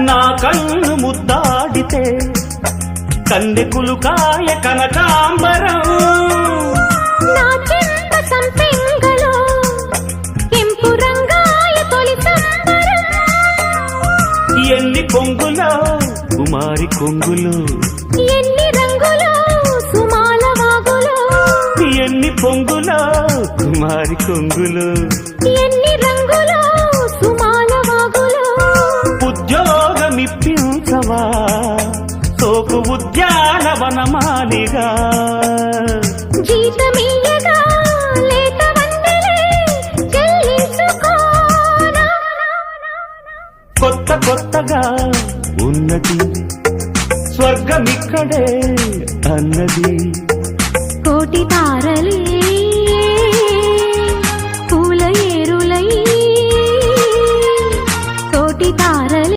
నా కన్ను ముద్దాడితే కన్నెకులు కాయ కనకాంబరం నా చెంప సంపెంగలో కెంపు రంగాయ తొలి సంబరం ఎన్ని కొంగులో కుమారి కొంగులు ఎన్ని రంగులో సుమాల వాగులో ఎన్ని పొంగులో కుమారి కొంగులు ఎన్ని రంగులో సుమాల వాగులో ఉద్యోగమిప్పించవా సోకు ఉద్యానవనమాలిగా జీతమీయగా లేత వందలే చెల్లించుకోనా కొత్త కొత్తగా ఉన్నది స్వర్గమిక్కడే అన్నది కోటి తారలే